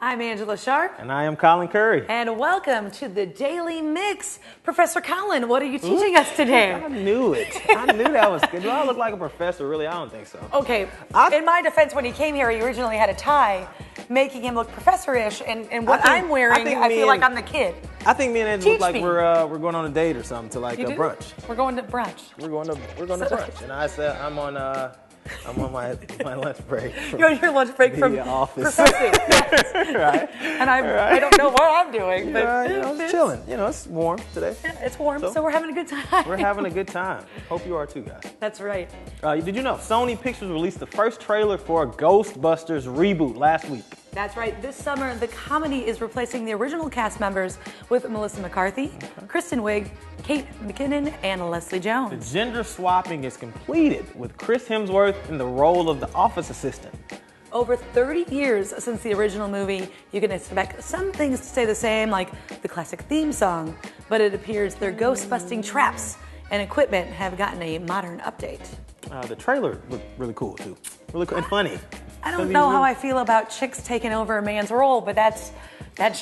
I'm Angela Sharpe. And I am Colin Currie. And welcome to the Daily Mix. Professor Colin, what are you teaching us today? I knew it. I knew that was good. Do I look like a professor? Really, I don't think so. Okay, in my defense, when he came here, he originally had a tie, making him look professor-ish, and what I'm wearing, I feel like I'm the kid. I think me and Angela look like we're going on a date or something to like a brunch. We're going to brunch. We're going to brunch. And I said I'm on my lunch break. You're on your lunch break from the office. Professing. Yes. Right. And I don't know what I'm doing, but it's chilling. It's warm today. Yeah, it's warm, so we're having a good time. We're having a good time. Hope you are too, guys. That's right. Did you know Sony Pictures released the first trailer for a Ghostbusters reboot last week? That's right. This summer, the comedy is replacing the original cast members with Melissa McCarthy, Kristen Wiig, Kate McKinnon, and Leslie The Jones. gender swapping is completed with Chris Hemsworth in the role of the office assistant. Over 30 years since the original movie, you can expect some things to stay the same, like the classic theme song, but it appears their ghost-busting traps and equipment have gotten a modern update. The trailer looked really cool, too. Really cool and funny. I don't know how I feel about chicks taking over a man's role, but that's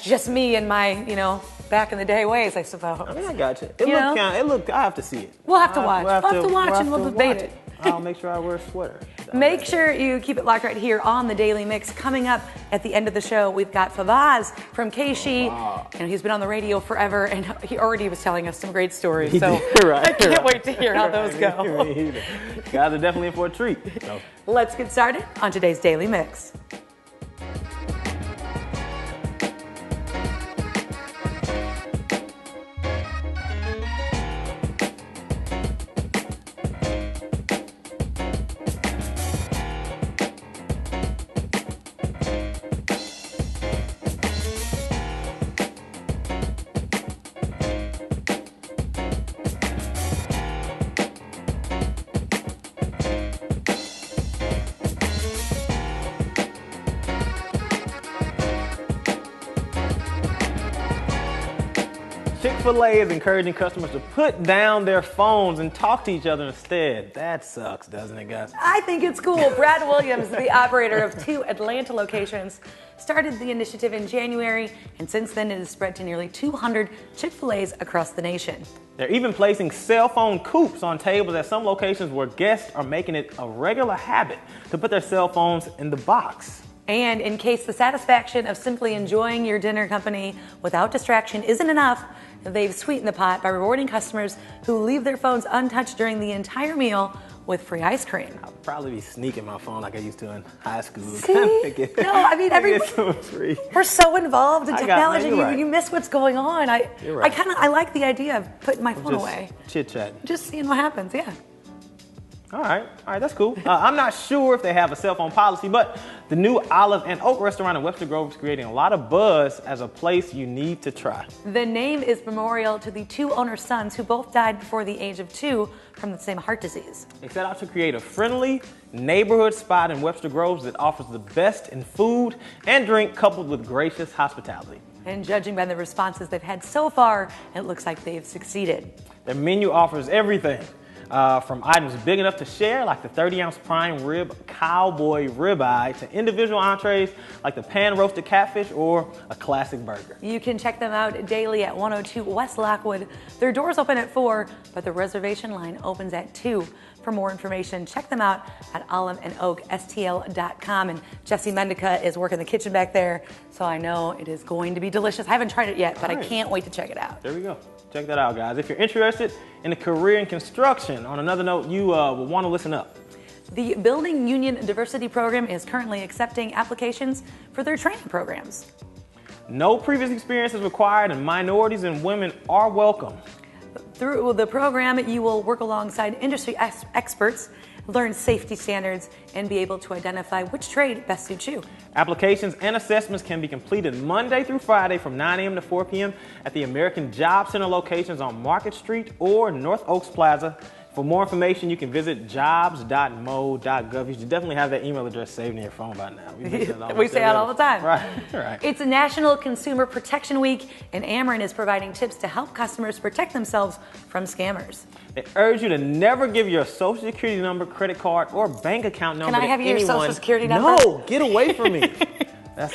just me and my, back in the day ways, I suppose. I mean, I got you. It looked, I have to see it. We'll have to watch. We'll have to watch and we'll debate it. I'll make sure I wear a sweater. Make sure you keep it locked right here on the Daily Mix. Coming up at the end of the show, we've got Favazz from KSHE, and he's been on the radio forever, and he already was telling us some great stories. So I can't wait to hear how those go. Guys are definitely in for a treat. So. Let's get started on today's Daily Mix. Chick-fil-A is encouraging customers to put down their phones and talk to each other instead. That sucks, doesn't it, guys? I think it's cool. Brad Williams, the operator of 2 Atlanta locations, started the initiative in January, and since then it has spread to nearly 200 Chick-fil-A's across the nation. They're even placing cell phone coops on tables at some locations where guests are making it a regular habit to put their cell phones in the box. And in case the satisfaction of simply enjoying your dinner company without distraction isn't enough, they've sweetened the pot by rewarding customers who leave their phones untouched during the entire meal with free ice cream. I'll probably be sneaking my phone like I used to in high school. See? No, I mean, we're so involved in technology, you miss what's going on. You're right. I like the idea of putting my phone away. Chit-chat. Just seeing what happens, yeah. All right, that's cool. I'm not sure if they have a cell phone policy, but the new Olive and Oak restaurant in Webster Grove is creating a lot of buzz as a place you need to try. The name is memorial to the 2 owners' sons who both died before the age of 2 from the same heart disease. They set out to create a friendly neighborhood spot in Webster Groves that offers the best in food and drink coupled with gracious hospitality. And judging by the responses they've had so far, it looks like they've succeeded. Their menu offers everything. From items big enough to share, like the 30-ounce prime rib cowboy ribeye, to individual entrees like the pan-roasted catfish or a classic burger. You can check them out daily at 102 West Lockwood. Their doors open at 4, but the reservation line opens at 2. For more information, check them out at oliveandoakstl.com. And Jesse Mendica is working the kitchen back there, so I know it is going to be delicious. I haven't tried it yet, but I can't wait to check it out. There we go. Check that out, guys. If you're interested in a career in construction, on another note, you will want to listen up. The Building Union Diversity Program is currently accepting applications for their training programs. No previous experience is required, and minorities and women are welcome. Through the program, you will work alongside industry experts, learn safety standards, and be able to identify which trade best suits you. Applications and assessments can be completed Monday through Friday from 9 a.m. to 4 p.m. at the American Job Center locations on Market Street or North Oaks Plaza. For more information, you can visit jobs.mo.gov. You should definitely have that email address saved in your phone by now. We say it all the time. Right. It's a National Consumer Protection Week, and Ameren is providing tips to help customers protect themselves from scammers. They urge you to never give your social security number, credit card, or bank account number to anyone. Can I have your social security number? No, get away from me. That's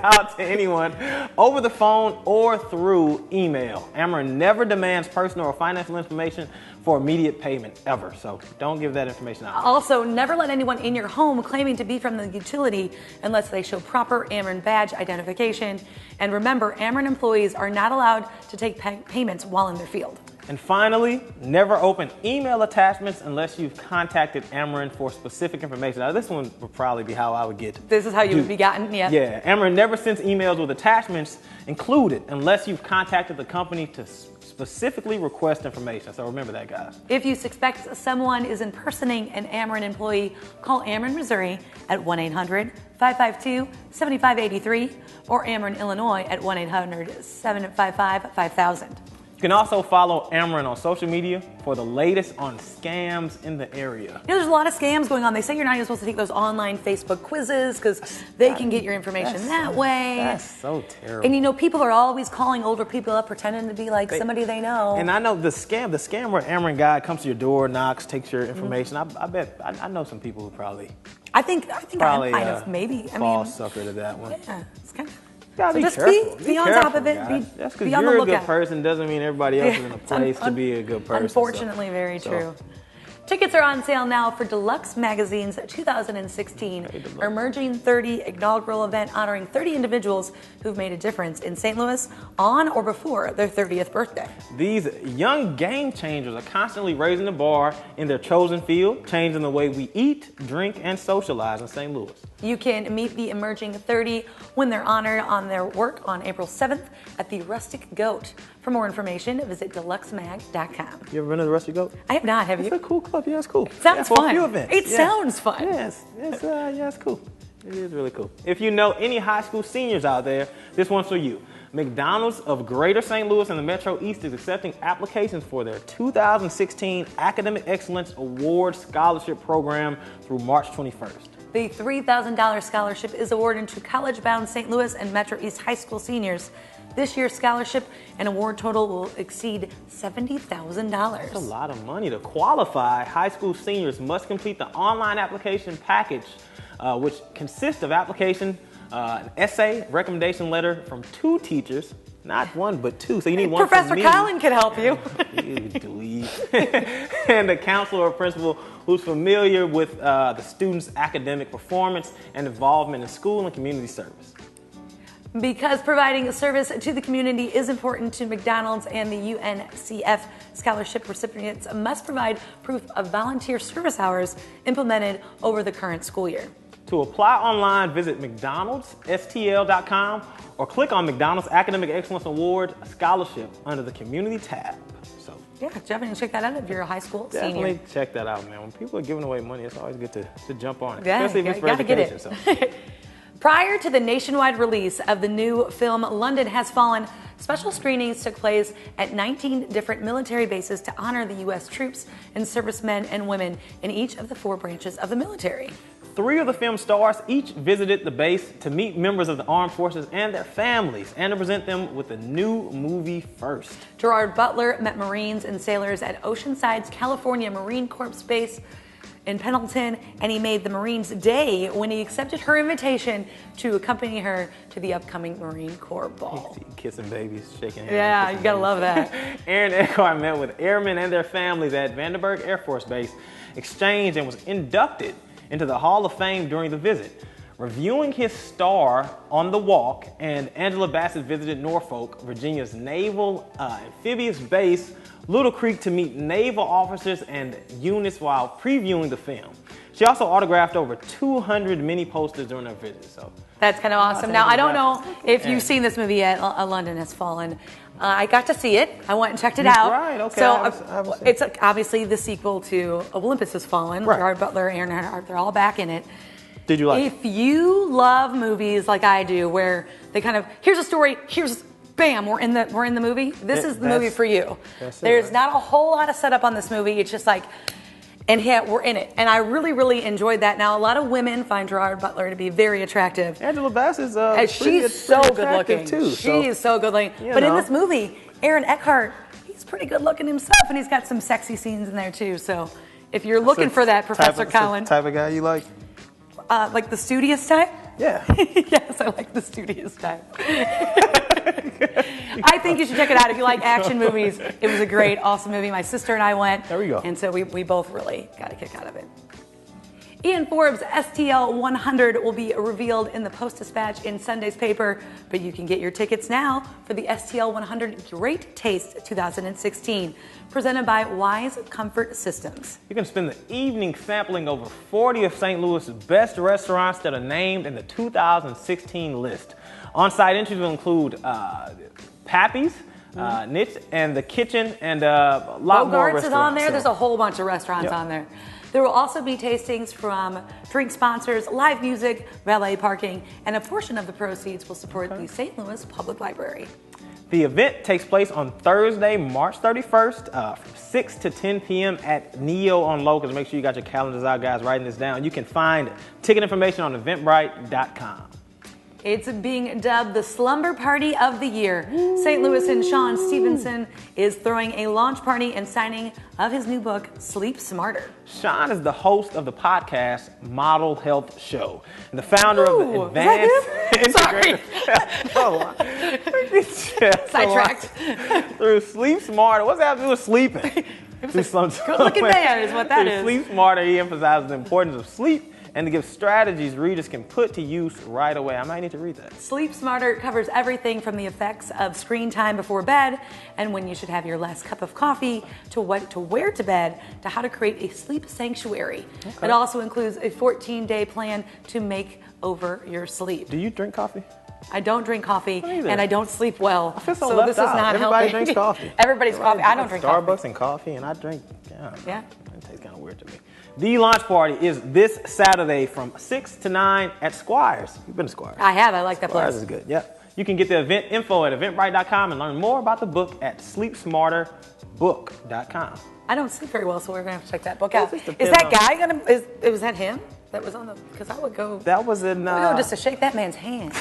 out to anyone over the phone or through email. Ameren never demands personal or financial information for immediate payment ever, so don't give that information out. Also, never let anyone in your home claiming to be from the utility unless they show proper Ameren badge identification. And remember, Ameren employees are not allowed to take payments while in their field. And finally, never open email attachments unless you've contacted Ameren for specific information. Now, this one would probably be how I would get. This is how you would be gotten, yeah. Yeah, Ameren never sends emails with attachments included unless you've contacted the company to specifically request information. So remember that, guys. If you suspect someone is impersonating an Ameren employee, call Ameren Missouri at 1-800-552-7583 or Ameren Illinois at 1-800-755-5000. You can also follow Ameren on social media for the latest on scams in the area. You know, there's a lot of scams going on. They say you're not even supposed to take those online Facebook quizzes because they can get your information that way. That's so terrible. And you know, people are always calling older people up, pretending to be like somebody they know. And I know the scam where Ameren guy comes to your door, knocks, takes your information. I bet I know some people who probably. I think probably I might have maybe. Fall sucker to that one. Yeah, it's kind of. So just careful. be on top of it. Just be because on the you're a lookout. good person doesn't mean everybody else is in a place to be a good person. Unfortunately, very true. Tickets are on sale now for Deluxe Magazine's 2016 Emerging 30 inaugural event honoring 30 individuals who've made a difference in St. Louis on or before their 30th birthday. These young game changers are constantly raising the bar in their chosen field, changing the way we eat, drink, and socialize in St. Louis. You can meet the Emerging 30 when they're honored on their work on April 7th at the Rustic Goat. For more information, visit deluxemag.com. You ever been to the Rustic Goat? I have not, have you? It's a cool club, yeah, it's cool. Sounds for fun. a few events. It sounds fun. Yes, it's cool. It is really cool. If you know any high school seniors out there, this one's for you. McDonald's of Greater St. Louis and the Metro East is accepting applications for their 2016 Academic Excellence Award Scholarship Program through March 21st. The $3,000 scholarship is awarded to college-bound St. Louis and Metro East high school seniors. This year's scholarship and award total will exceed $70,000. That's a lot of money. To qualify, high school seniors must complete the online application package, which consists of application, an essay, recommendation letter from 2 teachers, not 1 but 2. So you need one Professor from me. Colin can help you. You dweeb. And a counselor or principal who's familiar with the student's academic performance and involvement in school and community service. Because providing a service to the community is important to McDonald's and the UNCF, scholarship recipients must provide proof of volunteer service hours implemented over the current school year. To apply online, visit mcdonaldsstl.com or click on McDonald's Academic Excellence Award Scholarship under the Community tab. So yeah, definitely check that out if you're a high school definitely senior. check that out, man. When people are giving away money, it's always good to jump on it, Yeah, especially if it's for gotta education. get it. Prior to the nationwide release of the new film London Has Fallen, special screenings took place at 19 different military bases to honor the U.S. troops and servicemen and women in each of the 4 branches of the military. 3 of the film stars each visited the base to meet members of the armed forces and their families and to present them with the new movie first. Gerard Butler met Marines and sailors at Oceanside's California Marine Corps Base in Pendleton, and he made the Marines' day when he accepted her invitation to accompany her to the upcoming Marine Corps ball. Kissing babies, shaking hands. Yeah, you gotta love that. Aaron Eckhart met with airmen and their families at Vandenberg Air Force Base, exchanged and was inducted into the Hall of Fame during the visit. Reviewing his star on the walk, and Angela Bassett visited Norfolk, Virginia's naval amphibious base, Little Creek, to meet naval officers and units while previewing the film. She also autographed over 200 mini posters during her visit. So that's kind of awesome. Now, I don't know if you've seen this movie yet, London Has Fallen. I got to see it. I went and checked it out. Right, okay. So it's obviously the sequel to Olympus Has Fallen. Right. Gerard Butler, Aaron Eckhart, they're all back in it. Did you like it? If you love movies like I do, where they kind of, here's a story, here's bam, we're in the movie. This is the movie for you. There's not a whole lot of setup on this movie. It's just like, and yeah, we're in it. And I really, really enjoyed that. Now, a lot of women find Gerard Butler to be very attractive. Angela Bassett's she's so good looking too. She's so good looking. But in this movie, Aaron Eckhart, he's pretty good looking himself, and he's got some sexy scenes in there too. So if you're looking for that, Professor Colin, type of guy you like? Like the studious type. Yeah. Yes, I like the studio style. I think you should check it out if you like action movies. It was a great, awesome movie. My sister and I went. There we go. And so we both really got a kick out of it. Ian Forbes' STL 100 will be revealed in the Post-Dispatch in Sunday's paper, but you can get your tickets now for the STL 100 Great Taste 2016, presented by Wise Comfort Systems. You can spend the evening sampling over 40 of St. Louis' best restaurants that are named in the 2016 list. On-site entries will include Pappy's, Niche, and The Kitchen, and a lot more Bogart's restaurants. is on there. There's a whole bunch of restaurants on there. There will also be tastings from drink sponsors, live music, valet parking, and a portion of the proceeds will support the St. Louis Public Library. The event takes place on Thursday, March 31st from 6 to 10 p.m. at Neo on Locust. Make sure you got your calendars out, guys, writing this down. You can find ticket information on eventbrite.com. It's being dubbed the Slumber Party of the Year. St. Louis and Sean Stevenson is throwing a launch party and signing of his new book, Sleep Smarter. Sean is the host of the podcast Model Health Show and the founder of the Advanced Integrated Sidetracked. through Sleep Smarter. What's that have to do with sleeping? Good-looking man is what that is. Sleep Smarter, he emphasizes the importance of sleep and to give strategies readers can put to use right away. I might need to read that. Sleep Smarter covers everything from the effects of screen time before bed and when you should have your last cup of coffee to what to wear to bed to how to create a sleep sanctuary. It also includes a 14-day plan to make over your sleep. Do you drink coffee? I don't drink coffee and I don't sleep well. I feel so left this out. is not Everybody helping. drinks coffee. Everybody's coffee. I don't drink Starbucks coffee. and coffee, and I drink. Yeah. It tastes kind of weird to me. The launch party is this Saturday from 6 to 9 at Squires. You've been to Squires. I have. I like that Squires place. is good. Yep. You can get the event info at eventbrite.com and learn more about the book at sleepsmarterbook.com. I don't sleep very well, so we're gonna have to check that book out. Just Is depends that on- guy gonna? Was that him? That was on the? Because I would go. That was in. I would go just to shake that man's hand.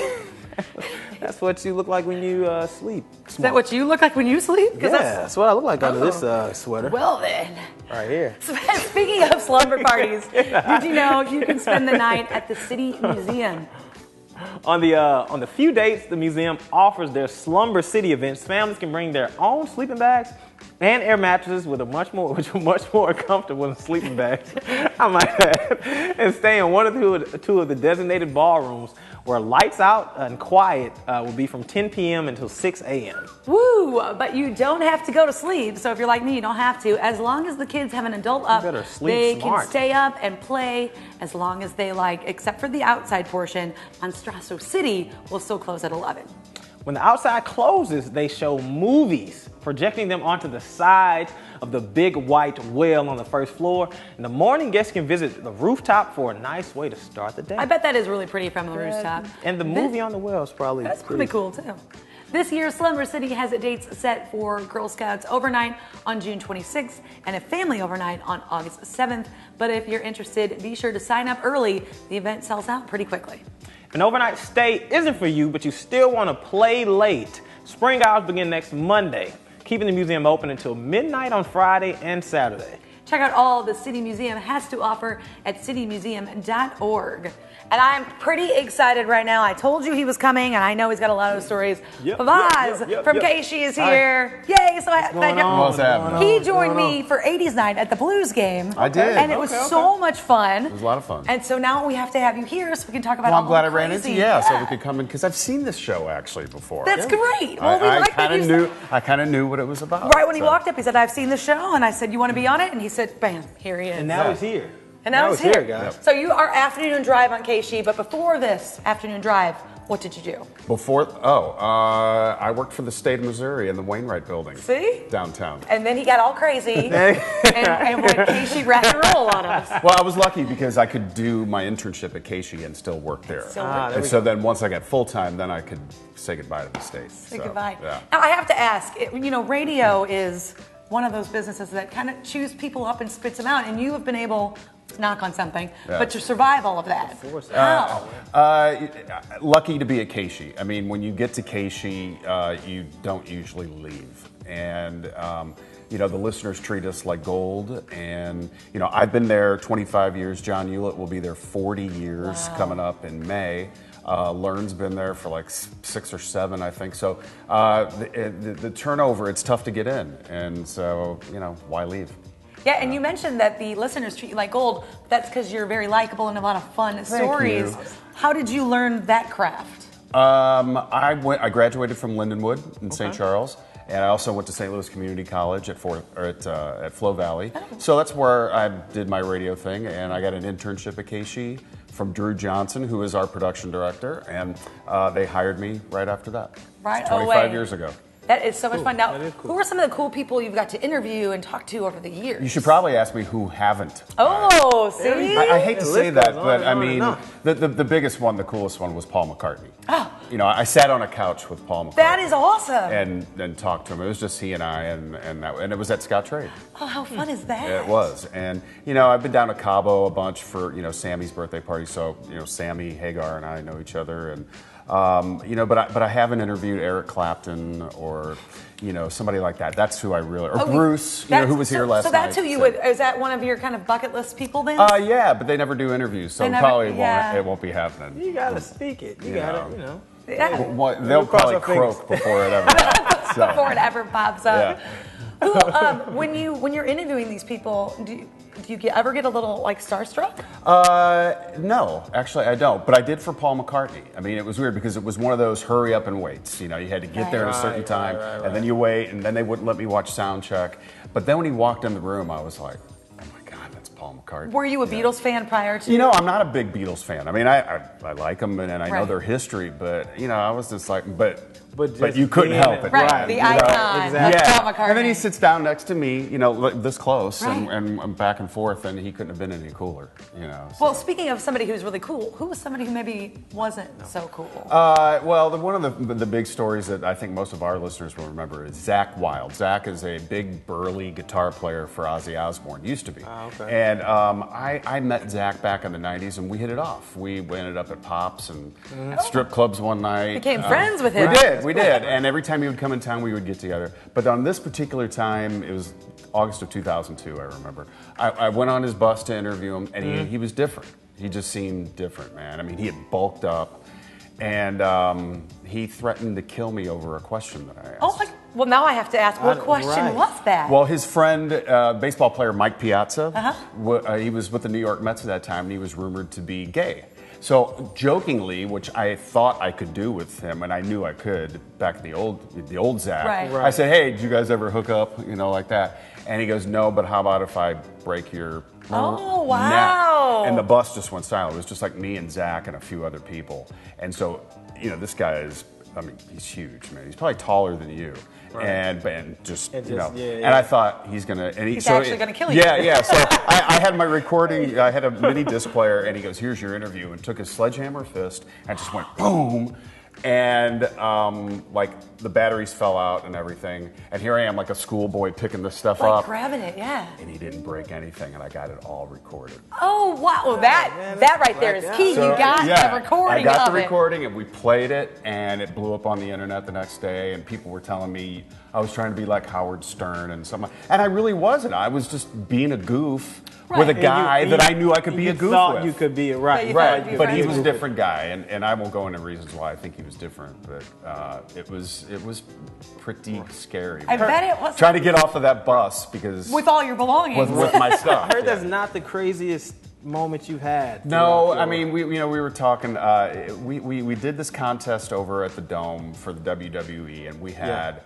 That's what you look like when you sleep. Is that what you look like when you sleep? 'Cause Yeah, that's what I look like under this sweater. Well then. Right here. Speaking of slumber parties, did you know you can spend the night at the City Museum? On the few dates the museum offers their Slumber City events, families can bring their own sleeping bags and air mattresses which are much more comfortable than sleeping bags, I might add, and stay in one or two of the designated ballrooms where lights out and quiet will be from 10 p.m. until 6 a.m. Woo! But you don't have to go to sleep. So if you're like me, you don't have to. As long as the kids have an adult up, better sleep they smart. can stay up and play as long as they like, except for the outside portion on Strasso City will still close at 11. When the outside closes, they show movies, projecting them onto the side of the big white whale on the first floor. In the morning, guests can visit the rooftop for a nice way to start the day. I bet that is really pretty from the rooftop. And the movie on the whale is probably That's pretty pretty cool too. This year's Slumber City has dates set for Girl Scouts overnight on June 26th and a family overnight on August 7th. But if you're interested, be sure to sign up early. The event sells out pretty quickly. If an overnight stay isn't for you, but you still want to play late, spring hours begin next Monday, keeping the museum open until midnight on Friday and Saturday. Check out all the City Museum has to offer at citymuseum.org. And I'm pretty excited right now. I told you he was coming, and I know he's got a lot of stories. Favazz from KSHE is here. Yay! So What's happening? he joined me for 80s night at the Blues game. I did. And it was so much fun. It was a lot of fun. And so now we have to have you here so we can talk about Well, all I'm glad the I ran into crazy- you. So we could come in because I've seen this show actually before. That's great. Well, we I like that kind you of knew. I kind of knew what it was about. Right when he so. walked up, he said, "I've seen the show," and I said, "You want to be on it?" And he said, "Bam, here he is." And now he's here. And now Now he's he's here, here, guys. So you are afternoon drive on KSHE, but before this afternoon drive, what did you do? I worked for the state of Missouri in the Wainwright Building. See? Downtown. And then he got all crazy and went KSHE rock and roll on us. Well, I was lucky because I could do my internship at KSHE and still work there. And so then once I got full time, then I could say goodbye to the state. Say goodbye. Yeah. Now I have to ask, radio is one of those businesses that kind of chews people up and spits them out, and you have been able to knock on something, but to survive all of that. How? Lucky to be at KSHE. I mean, when you get to KSHE, you don't usually leave. And you know, the listeners treat us like gold. And, you know, I've been there 25 years. John Hewlett will be there 40 years coming up in May. Learn's been there for like 6 or 7, I think. So the turnover, it's tough to get in. And so, you know, why leave? Yeah, and you mentioned that the listeners treat you like gold. That's because you're very likable and have a lot of fun stories. You. How did you learn that craft? I graduated from Lindenwood in St. Charles, and I also went to St. Louis Community College at Flow Valley. Oh. So that's where I did my radio thing, and I got an internship at KSHE from Drew Johnson, who is our production director, and they hired me right after that. Right 25 years ago. That is so much fun. Now, cool. who are some of the cool people you've got to interview and talk to over the years? You should probably ask me who haven't. Oh, see? I hate to say that, but I mean, the biggest one, the coolest one was Paul McCartney. Oh. You know, I sat on a couch with Paul McCartney. That is awesome. And talked to him. It was just he and I, and it was at Scott Trade. Oh, how fun is that? It was. And, you know, I've been down to Cabo a bunch for, you know, Sammy's birthday party. So, you know, Sammy Hagar and I know each other. And, you know, but I haven't interviewed Eric Clapton or, you know, somebody like that. That's who I really, or Bruce, you know, who was here last night. So that's who you would, is that one of your kind of bucket list people then? Yeah, but they never do interviews. So it won't be happening. You got to speak it. You got to, you know. Yeah. Well, they'll probably croak before it ever happens. So. Before it ever pops up. Yeah. When you're interviewing these people, do you ever get a little like starstruck? No, actually I don't. But I did for Paul McCartney. I mean, it was weird because it was one of those hurry up and waits. You know, you had to get there at a certain time, and then you wait, and then they wouldn't let me watch sound check. But then when he walked in the room, I was like, oh my God, that's Paul McCartney. Were you a Beatles fan prior to? You know, I'm not a big Beatles fan. I mean, I like them and I know their history, but you know, I was just like, but you couldn't help it. Right, the icon. Exactly. Paul McCartney. And then he sits down next to me, you know, this close, and back and forth, and he couldn't have been any cooler, you know. So. Well, speaking of somebody who's really cool, who was somebody who maybe wasn't so cool? Well, one of the big stories that I think most of our listeners will remember is Zakk Wylde. Zakk is a big, burly guitar player for Ozzy Osbourne, used to be. Oh, okay. And I met Zakk back in the 90s, and we hit it off. We ended up at Pops and strip clubs one night. Became friends with him. We did. And every time he would come in town, we would get together. But on this particular time, it was August of 2002, I remember. I went on his bus to interview him, and he was different. He just seemed different, man. I mean, he had bulked up, and he threatened to kill me over a question that I asked. Oh, well, now I have to ask, what question was that? Well, his friend, baseball player Mike Piazza, he was with the New York Mets at that time, and he was rumored to be gay. So jokingly, which I thought I could do with him, and I knew I could back in the old Zakk, I said, hey, did you guys ever hook up, you know, like that? And he goes, no, but how about if I break your neck? And the bus just went silent. It was just like me and Zakk and a few other people. And so, you know, this guy is, I mean, he's huge, man. He's probably taller than you. And I thought he's gonna. And he's actually gonna kill you. Yeah. So I had my recording. I had a mini disc player, and he goes, "Here's your interview," and took his sledgehammer fist and just went boom, and like the batteries fell out and everything. And here I am, like a schoolboy picking this stuff up, grabbing it, And he didn't break anything, and I got it all recorded. Oh wow, well, that right there is key. So, you got the recording. I got the recording, and we played it, and it blew up on the internet the next day, and people were telling me I was trying to be like Howard Stern and something, and I really wasn't. I was just being a goof with a guy that I knew I could be a goof with. Thought you could be right. But he was a different guy, and I won't go into reasons why I think he was different, but it was pretty scary. I bet it was. Trying to get off of that bus because with all your belongings, with my stuff. I heard that's not the craziest moment you've had. No, I mean we were talking. We did this contest over at the Dome for the WWE, and we had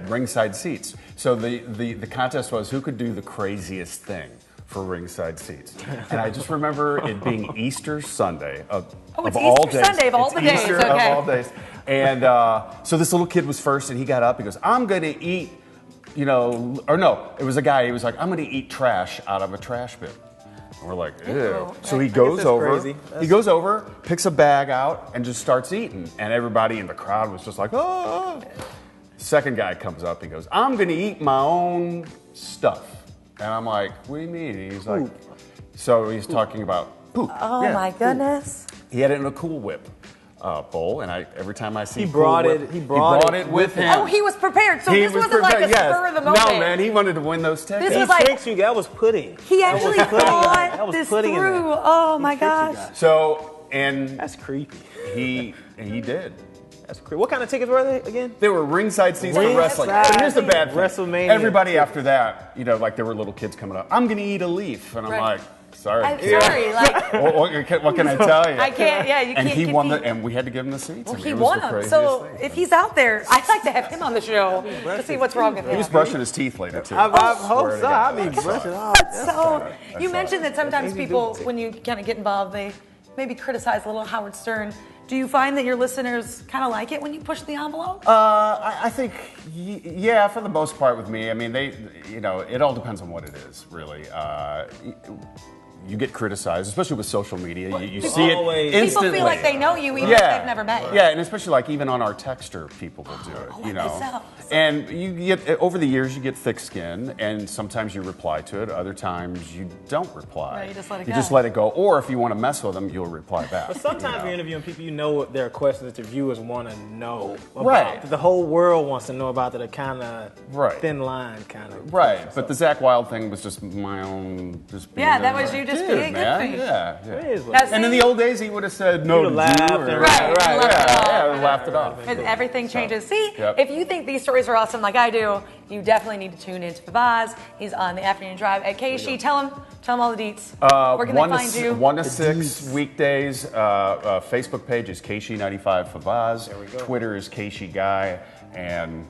ringside seats. So the contest was who could do the craziest thing for ringside seats. And I just remember it being Easter Sunday of all days. Sunday of all the days. Easter of all days. And so this little kid was first, and he got up. He goes, "I'm going to eat." You know, or no, it was a guy. He was like, "I'm going to eat trash out of a trash bin." And we're like, ew. So he goes over. He goes over, picks a bag out, and just starts eating. And everybody in the crowd was just like, oh. Second guy comes up. He goes, "I'm going to eat my own stuff." And I'm like, "What do you mean?" And he's like, so he's talking about poop. Oh my goodness. He had it in a Cool Whip. bowl, and every time I see He brought Cool it. Whip, He brought it with him. Oh, he was prepared. So this wasn't like a spur of the moment. No, man, he wanted to win those tickets. This was He like- tricks you. That was pudding. He actually thought was this pudding in through. there. Oh my gosh. So, and That's creepy. he did. That's creepy. What kind of tickets were they again? They were ringside seats for wrestling. Ringside But here's the bad thing. WrestleMania. Everybody after that, like there were little kids coming up. I'm gonna eat a leaf, and I'm Right. like, sorry. I'm sorry. Like, What can I tell you? I can't. Yeah, you And can't. he won compete. and we had to give him the seats. Well, I mean, he it was won the them. craziest So thing. if he's out there, I'd like to have him on the show to see what's wrong with him. He was brushing his teeth later too. I Swear hope to so. God. I'll be brushing off. So you saw mentioned it. that sometimes people, when you kind of get involved, they maybe criticize a little Howard Stern. Do you find that your listeners kind of like it when you push the envelope? I think, yeah, for the most part with me. I mean, it all depends on what it is, really. You get criticized, especially with social media. You see it Always. instantly. People feel like they know you even if they've never met you. Yeah, and especially like even on our Texter, people will do it. I bet so. And you get over the years, you get thick skin, and sometimes you reply to it. Other times you don't reply. Right, you just let it You go. just let it go. Or if you want to mess with them, you'll reply back. But sometimes you're interviewing people, there are questions that your viewers want to know about. Right. That the whole world wants to know about that are kind of Right. thin line kind of. Right, but the Zach Wilde thing was just my own. Just being Yeah, there. that was you just Dude, being good man. for you. Yeah. It is what Now, it is. And in the old days, he would have said no. You'd have laughed and Right, Yeah, laughed it off. And everything changes. See, Yep. if you think these stories are awesome like I do, you definitely need to tune into Favazz. He's on the afternoon drive at KSHE. Tell him all the deets. Where can they find you? 1 to 6 weekdays. Facebook page is KSHE95 Favazz. There we go. Twitter is KSHE Guy, and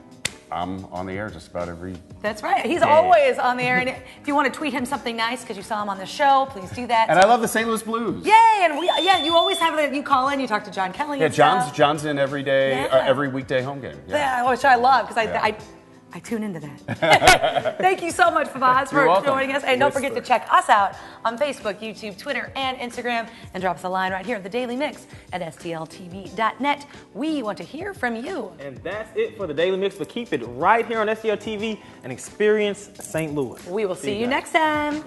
I'm on the air just about every. That's right. He's always on the air. And if you want to tweet him something nice because you saw him on the show, please do that. And I love the St. Louis Blues. Yay! And you always have you call in, you talk to John Kelly. Yeah, and stuff. John's in every day, Yeah. every weekday home game. Yeah, which I love because Yeah. I tune into that. Thank you so much, Favazz, for welcome. joining us. And don't Yes, forget to sir. check us out on Facebook, YouTube, Twitter, and Instagram. And drop us a line right here at the Daily Mix at stltv.net. We want to hear from you. And that's it for the Daily Mix. But keep it right here on STL TV and experience St. Louis. We will see you guys. next time.